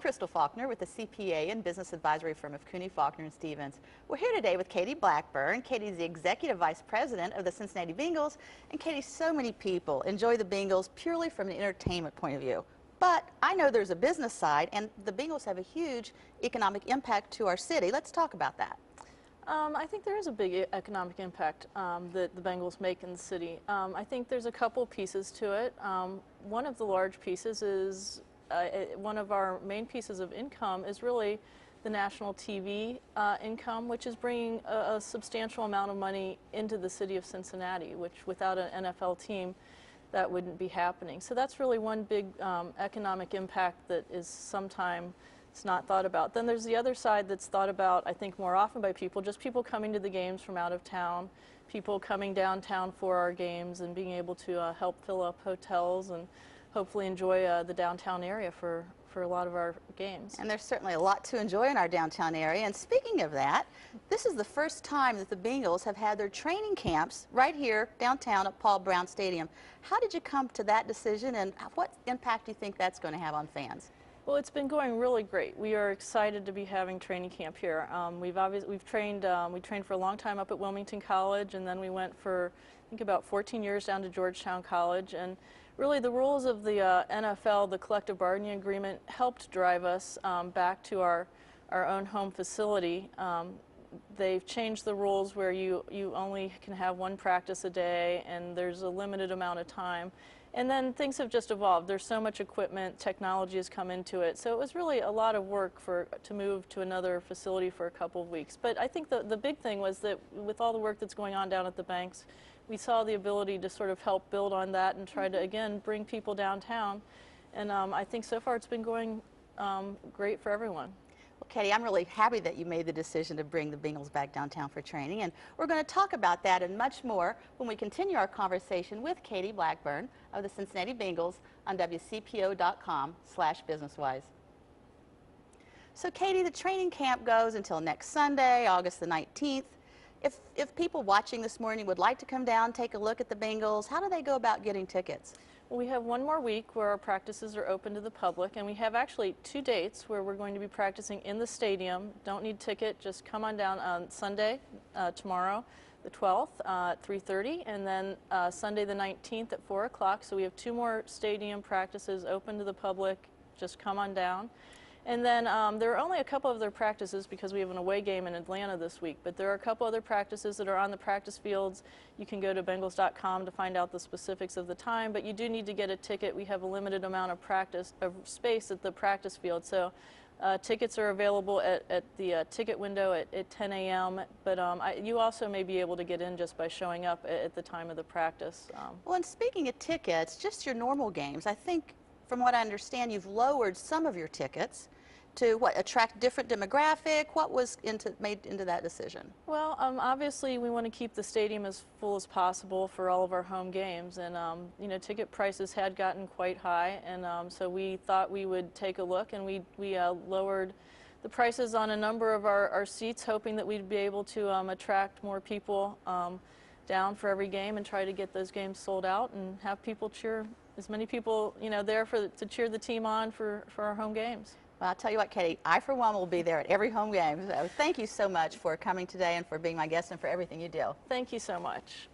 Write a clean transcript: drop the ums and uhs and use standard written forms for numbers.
Crystal Faulkner with the CPA and Business Advisory firm of Cooney, Faulkner & Stevens. We're here today with Katie Blackburn. Katie's the Executive Vice President of the Cincinnati Bengals. And Katie, so many people enjoy the Bengals purely from an entertainment point of view. But I know there's a business side, and the Bengals have a huge economic impact to our city. Let's talk about that. I think there is a big economic impact that the Bengals make in the city. I think there's a couple pieces to it. One of the large pieces is, one of our main pieces of income is really the national TV income, which is bringing a substantial amount of money into the city of Cincinnati, which without an NFL team, that wouldn't be happening. So that's really one big economic impact that is sometimes it's not thought about. Then there's the other side that's thought about, I think, more often by people, just people coming to the games from out of town, people coming downtown for our games and being able to help fill up hotels and hopefully enjoy the downtown area for a lot of our games. And there's certainly a lot to enjoy in our downtown area. And speaking of that, this is the first time that the Bengals have had their training camps right here downtown at Paul Brown Stadium. How did you come to that decision, and what impact do you think that's going to have on fans? Well, it's been going really great. We are excited to be having training camp here. We trained for a long time up at Wilmington College, and then we went for, I think, about 14 years down to Georgetown College. And really, the rules of the NFL, the collective bargaining agreement, helped drive us back to our own home facility. They've changed the rules where you only can have one practice a day, and there's a limited amount of time. And then things have just evolved. There's so much equipment, technology has come into it. So it was really a lot of work to move to another facility for a couple of weeks. But I think the big thing was that with all the work that's going on down at the banks, we saw the ability to sort of help build on that and try to, again, bring people downtown. And I think so far it's been going great for everyone. Well, Katie, I'm really happy that you made the decision to bring the Bengals back downtown for training, and we're going to talk about that and much more when we continue our conversation with Katie Blackburn of the Cincinnati Bengals on WCPO.com/businesswise. So, Katie, the training camp goes until next Sunday, August the 19th. If people watching this morning would like to come down, take a look at the Bengals, how do they go about getting tickets? Well, we have one more week where our practices are open to the public, and we have actually 2 dates where we're going to be practicing in the stadium. Don't need ticket, just come on down on Sunday, tomorrow, the 12th at 3:30, and then Sunday the 19th at 4 o'clock. So we have 2 more stadium practices open to the public. Just come on down. And then there are only a couple of other practices because we have an away game in Atlanta this week, but there are a couple other practices that are on the practice fields. You can go to Bengals.com to find out the specifics of the time, but you do need to get a ticket. We have a limited amount of space at the practice field, so tickets are available at the ticket window at 10 a.m., but you also may be able to get in just by showing up at the time of the practice. Well, and speaking of tickets, just your normal games, I think from what I understand, you've lowered some of your tickets to attract different demographic. What was made into that decision? Well, obviously we want to keep the stadium as full as possible for all of our home games, and you know, ticket prices had gotten quite high, and so we thought we would take a look, and we lowered the prices on a number of our seats, hoping that we'd be able to attract more people down for every game and try to get those games sold out and have people cheer, as many people, you know, there to cheer the team on for our home games. Well, I'll tell you what, Katie, I for one will be there at every home game. So thank you so much for coming today and for being my guest and for everything you do. Thank you so much.